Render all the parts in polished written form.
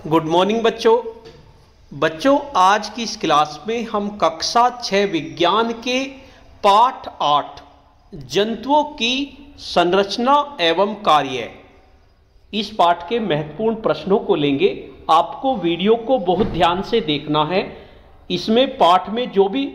Good morning बच्चों आज की इस क्लास में हम कक्षा 6 विज्ञान के पाठ 8 जंतुओं की संरचना एवं कार्य इस पाठ के महत्वपूर्ण प्रश्नों को लेंगे। आपको वीडियो को बहुत ध्यान से देखना है। इसमें पाठ में जो भी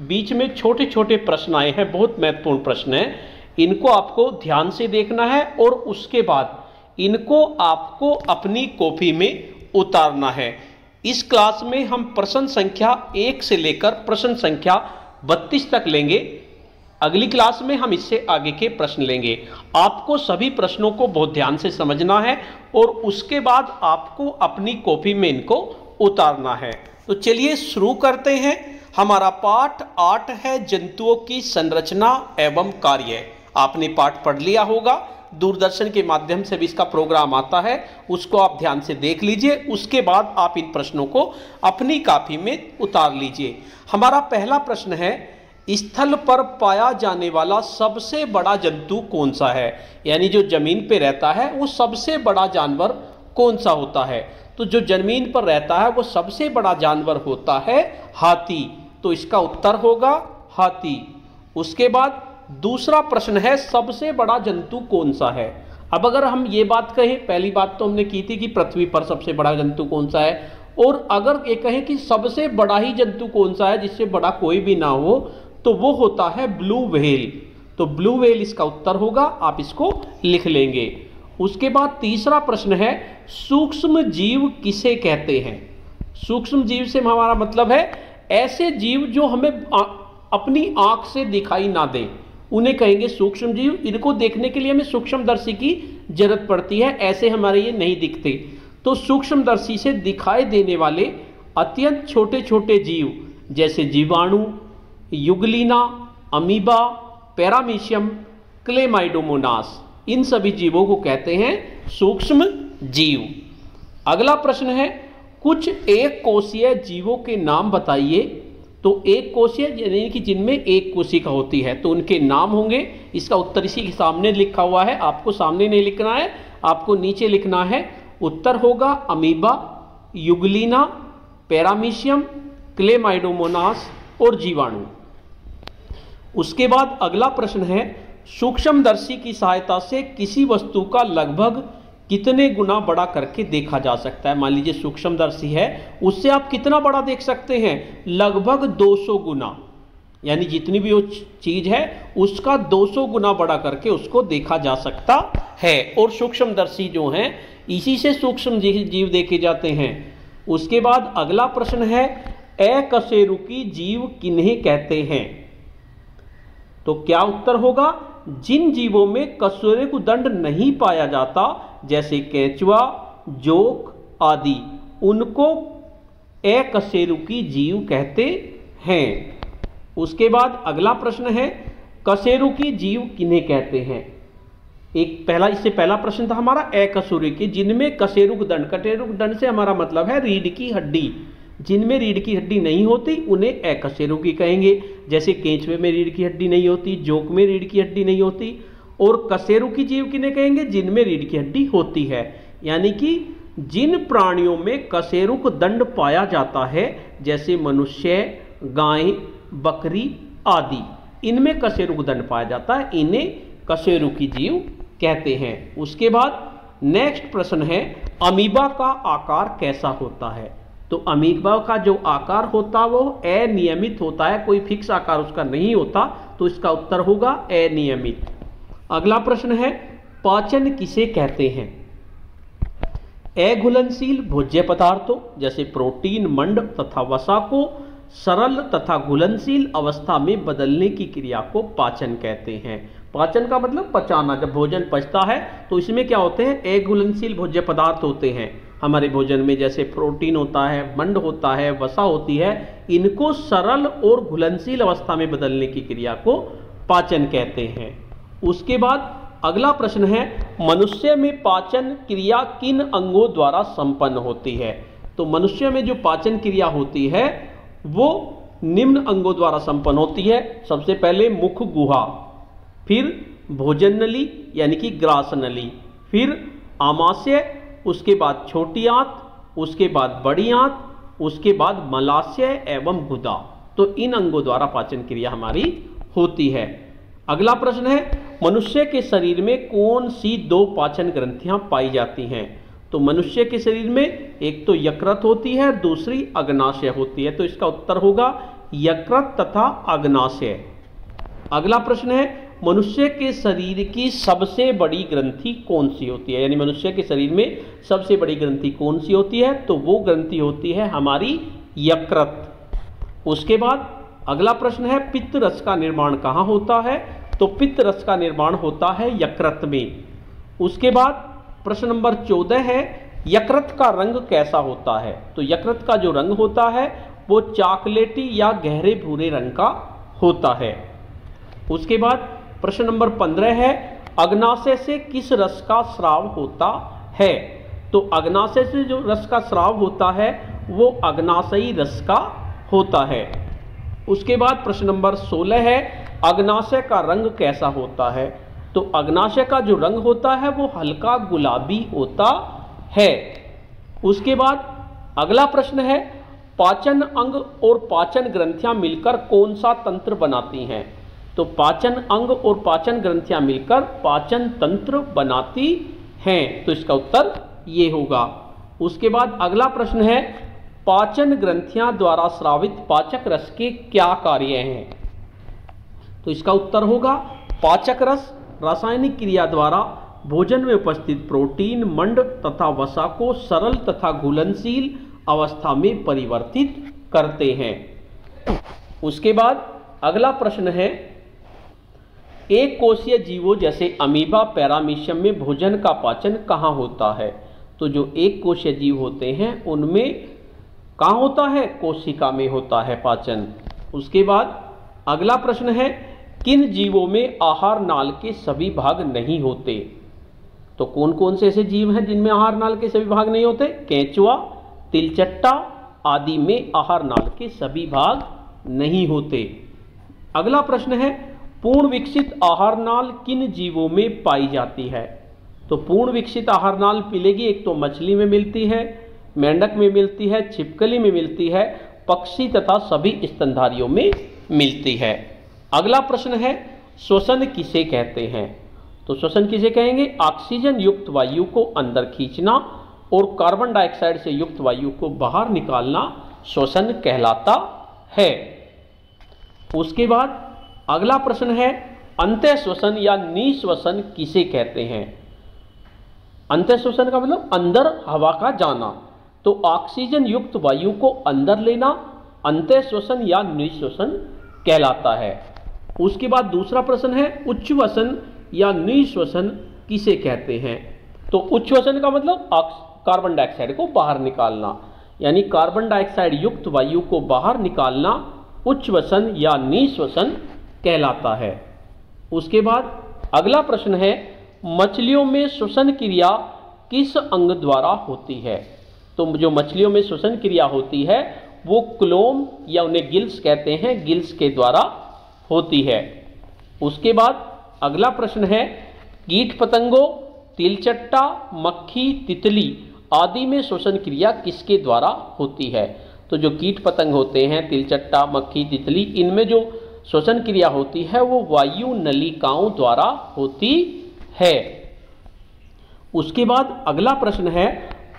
बीच में छोटे छोटे प्रश्न आए हैं, बहुत महत्वपूर्ण प्रश्न हैं, इनको आपको ध्यान से देखना है और उसके बाद इनको आपको अपनी कॉपी में उतारना है। इस क्लास में हम प्रश्न संख्या 1 से लेकर प्रश्न संख्या 32 तक लेंगे। अगली क्लास में हम इससे आगे के प्रश्न लेंगे। आपको सभी प्रश्नों को बहुत ध्यान से समझना है और उसके बाद आपको अपनी कॉपी में इनको उतारना है। तो चलिए शुरू करते हैं। हमारा पाठ 8 है जंतुओं की संरचना एवं कार्य। आपने पाठ पढ़ लिया होगा, दूरदर्शन के माध्यम से भी इसका प्रोग्राम आता है, उसको आप ध्यान से देख लीजिए। उसके बाद आप इन प्रश्नों को अपनी कॉपी में उतार लीजिए। हमारा पहला प्रश्न है, स्थल पर पाया जाने वाला सबसे बड़ा जंतु कौन सा है? यानी जो जमीन पे रहता है वो सबसे बड़ा जानवर कौन सा होता है? तो जो जमीन पर रहता है वो सबसे बड़ा जानवर होता है हाथी। तो इसका उत्तर होगा हाथी। उसके बाद दूसरा प्रश्न है, सबसे बड़ा जंतु कौन सा है? अब अगर हम ये बात कहें, पहली बात तो हमने की थी कि पृथ्वी पर सबसे बड़ा जंतु कौन सा है, और अगर ये कहें कि सबसे बड़ा ही जंतु कौन सा है जिससे बड़ा कोई भी ना हो, तो वो होता है ब्लू व्हेल। तो ब्लू व्हेल इसका उत्तर होगा, आप इसको लिख लेंगे। उसके बाद तीसरा प्रश्न है, सूक्ष्म जीव किसे कहते हैं? सूक्ष्म जीव से हमारा मतलब है ऐसे जीव जो हमें अपनी आंख से दिखाई ना दें, उन्हें कहेंगे सूक्ष्म जीव। इनको देखने के लिए हमें सूक्ष्मदर्शी की जरूरत पड़ती है, ऐसे हमारे ये नहीं दिखते। तो सूक्ष्मदर्शी से दिखाई देने वाले अत्यंत छोटे छोटे जीव जैसे जीवाणु, युगलीना, अमीबा, पैरामीशियम, क्लेमाइडोमोनास, इन सभी जीवों को कहते हैं सूक्ष्म जीव। अगला प्रश्न है, कुछ एक कोशीय जीवों के नाम बताइए। तो एक कोशीय यानी कि जिनमें एक कोशिका होती है, तो उनके नाम होंगे। इसका उत्तर इसी के सामने लिखा हुआ है, आपको सामने नहीं लिखना है, आपको नीचे लिखना है। उत्तर होगा अमीबा, युगलीना, पैरामीशियम, क्लेमाइडोमोनास और जीवाणु। उसके बाद अगला प्रश्न है, सूक्ष्मदर्शी की सहायता से किसी वस्तु का लगभग कितने गुना बड़ा करके देखा जा सकता है? मान लीजिए सूक्ष्मदर्शी है, उससे आप कितना बड़ा देख सकते हैं? लगभग 200 गुना, यानी जितनी भी वो चीज है उसका 200 गुना बड़ा करके उसको देखा जा सकता है। और सूक्ष्मदर्शी जो हैं इसी से सूक्ष्म जीव देखे जाते हैं। उसके बाद अगला प्रश्न है, अकशेरुकी जीव किन्हें कहते हैं? तो क्या उत्तर होगा? जिन जीवों में कशेरुकदंड नहीं पाया जाता, जैसे केंचुआ, जोक आदि, उनको अकशेरुकी जीव कहते हैं। उसके बाद अगला प्रश्न है, कशेरुकी जीव किन्हें कहते हैं? इससे पहला प्रश्न था हमारा अकशेरुकी, जिनमें कशेरुकदंड, कशेरुकदंड से हमारा मतलब है रीढ़ की हड्डी। जिनमें रीढ़ की हड्डी नहीं होती उन्हें अकशेरुकी कहेंगे। जैसे केंचुए में रीढ़ की हड्डी नहीं होती, जोक में रीढ़ की हड्डी नहीं होती। और कशेरुकी जीव किन्हें कहेंगे? जिनमें रीढ़ की हड्डी होती है। यानी कि जिन प्राणियों में कशेरुकदंड पाया जाता है, जैसे मनुष्य, गाय, बकरी आदि, इनमें कशेरुकदंड पाया जाता है, इन्हें कशेरुकी जीव कहते हैं। उसके बाद नेक्स्ट प्रश्न है, अमीबा का आकार कैसा होता है? तो अमीबा का जो आकार होता है वो अनियमित होता है, कोई फिक्स आकार उसका नहीं होता। तो इसका उत्तर होगा अनियमित। अगला प्रश्न है, पाचन किसे कहते हैं? अघुलनशील भोज्य पदार्थों जैसे प्रोटीन, मंड तथा वसा को सरल तथा घुलनशील अवस्था में बदलने की क्रिया को पाचन कहते हैं। पाचन का मतलब पचाना। जब भोजन पचता है तो इसमें क्या होते हैं? अघुलनशील भोज्य पदार्थ होते हैं हमारे भोजन में, जैसे प्रोटीन होता है, मंड होता है, वसा होती है। इनको सरल और घुलनशील अवस्था में बदलने की क्रिया को पाचन कहते हैं। उसके बाद अगला प्रश्न है, मनुष्य में पाचन क्रिया किन अंगों द्वारा संपन्न होती है? तो मनुष्य में जो पाचन क्रिया होती है वो निम्न अंगों द्वारा संपन्न होती है। सबसे पहले मुख गुहा, फिर भोजन नली यानी कि ग्रास नली, फिर आमाशय, उसके बाद छोटी आंत, उसके बाद बड़ी आंत, उसके बाद मलाशय एवं गुदा। तो इन अंगों द्वारा पाचन क्रिया हमारी होती है। अगला प्रश्न है, मनुष्य के शरीर में कौन सी 2 पाचन ग्रंथियां पाई जाती हैं? तो मनुष्य के शरीर में एक तो यकृत होती है, दूसरी अग्नाशय होती है। तो इसका उत्तर होगा यकृत तथा अग्नाशय। अगला प्रश्न है, मनुष्य के शरीर की सबसे बड़ी ग्रंथि कौन सी होती है? यानी मनुष्य के शरीर में सबसे बड़ी ग्रंथि कौन सी होती है? तो वो ग्रंथि होती है हमारी यकृत। उसके बाद अगला प्रश्न है, पित्त रस का निर्माण कहाँ होता है? तो पित्त रस का निर्माण होता है यकृत में। उसके बाद प्रश्न नंबर 14 है, यकृत का रंग कैसा होता है? तो यकृत का जो रंग होता है वो चॉकलेटी या गहरे भूरे रंग का होता है। उसके बाद प्रश्न नंबर 15 है, अग्नाशय से किस रस का स्राव होता है? तो अग्नाशय से जो रस का स्राव होता है वो अग्नाशयी रस का होता है। उसके बाद प्रश्न नंबर 16 है, अग्नाशय का रंग कैसा होता है? तो अग्नाशय का जो रंग होता है वो हल्का गुलाबी होता है। उसके बाद अगला प्रश्न है, पाचन अंग और पाचन ग्रंथियां मिलकर कौन सा तंत्र बनाती हैं? तो पाचन अंग और पाचन ग्रंथियां मिलकर पाचन तंत्र बनाती हैं। तो इसका उत्तर ये होगा। उसके बाद अगला प्रश्न है, पाचन ग्रंथियां द्वारा स्रावित पाचक रस के क्या कार्य हैं? तो इसका उत्तर होगा पाचक रस रासायनिक क्रिया द्वारा भोजन में उपस्थित प्रोटीन, मंड तथा वसा को सरल तथा घुलनशील अवस्था में परिवर्तित करते हैं। उसके बाद अगला प्रश्न है, एक कोशीय जीवों जैसे अमीबा, पैरामीशियम में भोजन का पाचन कहाँ होता है? तो जो एक कोशीय जीव होते हैं उनमें कहाँ होता है? कोशिका में होता है पाचन। उसके बाद अगला प्रश्न है, किन जीवों में आहार नाल के सभी भाग नहीं होते? तो कौन कौन से ऐसे जीव हैं जिनमें आहार नाल के सभी भाग नहीं होते? केंचुआ, तिलचट्टा आदि में आहार नाल के सभी भाग नहीं होते। अगला प्रश्न है, पूर्ण विकसित आहार नाल किन जीवों में पाई जाती है? तो पूर्ण विकसित आहार नाल मिलेगी, एक तो मछली में मिलती है, मेंढक में मिलती है, छिपकली में मिलती है, पक्षी तथा सभी स्तनधारियों में मिलती है। अगला प्रश्न है, श्वसन किसे कहते हैं? तो श्वसन किसे कहेंगे? ऑक्सीजन युक्त वायु को अंदर खींचना और कार्बन डाइऑक्साइड से युक्त वायु को बाहर निकालना श्वसन कहलाता है। उसके बाद अगला प्रश्न है, अंतः श्वसन या निश्वसन किसे कहते हैं? अंतः श्वसन का मतलब अंदर हवा का जाना। तो ऑक्सीजन युक्त वायु को अंदर लेना अंतः श्वसन या निश्वसन कहलाता है। उसके बाद दूसरा प्रश्न है, उच्छ्वसन या निश्वसन किसे कहते हैं? तो उच्छ्वसन का मतलब कार्बन डाइऑक्साइड को बाहर निकालना, यानी कार्बन डाइऑक्साइड युक्त वायु को बाहर निकालना उच्छ्वसन या निश्वसन कहलाता है। उसके बाद अगला प्रश्न है, मछलियों में श्वसन क्रिया किस अंग द्वारा होती है? तो जो मछलियों में श्वसन क्रिया होती है वो क्लोम या उन्हें गिल्स कहते हैं, गिल्स के द्वारा होती है। उसके बाद अगला प्रश्न है, कीट पतंगों, तिलचट्टा, मक्खी, तितली आदि में श्वसन क्रिया किसके द्वारा होती है? तो जो कीट पतंग होते हैं, तिलचट्टा, मक्खी, तितली, इनमें जो श्वसन क्रिया होती है वो वायु नलिकाओं द्वारा होती है। उसके बाद अगला प्रश्न है,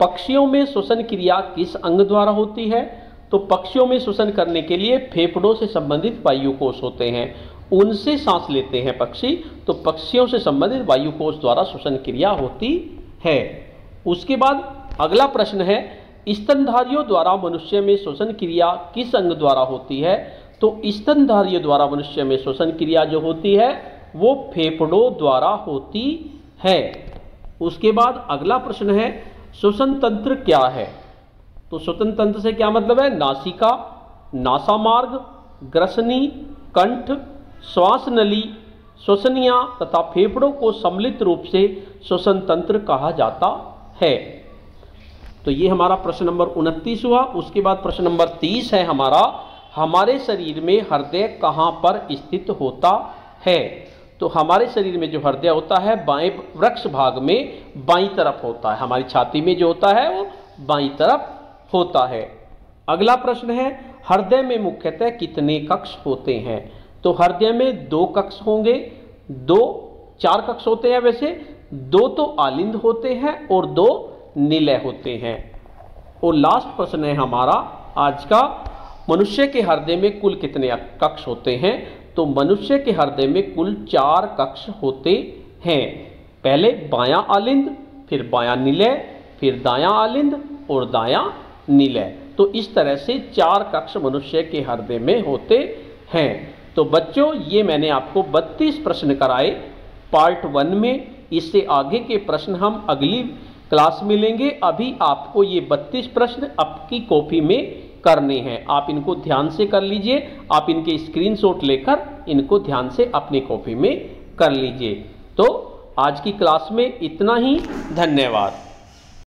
पक्षियों में श्वसन क्रिया किस अंग द्वारा होती है? तो पक्षियों में श्वसन करने के लिए फेफड़ों से संबंधित वायुकोष होते हैं, उनसे सांस लेते हैं पक्षी। तो पक्षियों से संबंधित वायुकोष द्वारा श्वसन क्रिया होती है। उसके बाद अगला प्रश्न है, स्तनधारियों द्वारा मनुष्य में श्वसन क्रिया किस अंग द्वारा होती है? तो स्तनधारियों द्वारा मनुष्य में श्वसन क्रिया जो होती है वो फेफड़ों द्वारा होती है। उसके बाद अगला प्रश्न है, श्वसन तंत्र क्या है? तो श्वसन तंत्र से क्या मतलब है? नासिका, नासामार्ग, ग्रसनी, कंठ, श्वास नली, श्वसनिया तथा फेफड़ों को सम्मिलित रूप से श्वसन तंत्र कहा जाता है। तो ये हमारा प्रश्न नंबर 29 हुआ। उसके बाद प्रश्न नंबर 30 है हमारा, हमारे शरीर में हृदय कहाँ पर स्थित होता है? तो हमारे शरीर में जो हृदय होता है बाएं वृक्ष भाग में बाईं तरफ होता है। हमारी छाती में जो होता है वो बाईं तरफ होता है। अगला प्रश्न है, हृदय में मुख्यतः कितने कक्ष होते हैं? तो हृदय में 2 कक्ष होंगे, 4 कक्ष होते हैं वैसे, 2 तो आलिंद होते हैं और 2 निलय होते हैं। और लास्ट प्रश्न है हमारा आज का, मनुष्य के हृदय में कुल कितने कक्ष होते हैं? तो मनुष्य के हृदय में कुल 4 कक्ष होते हैं। पहले बायां आलिंद, फिर बायां निलय, फिर दायां आलिंद और दायां निलय। तो इस तरह से 4 कक्ष मनुष्य के हृदय में होते हैं। तो बच्चों, ये मैंने आपको 32 प्रश्न कराए पार्ट 1 में। इससे आगे के प्रश्न हम अगली क्लास में लेंगे। अभी आपको ये 32 प्रश्न आपकी कॉपी में करने हैं। आप इनको ध्यान से कर लीजिए। आप इनके स्क्रीनशॉट लेकर इनको ध्यान से अपनी कॉपी में कर लीजिए। तो आज की क्लास में इतना ही। धन्यवाद।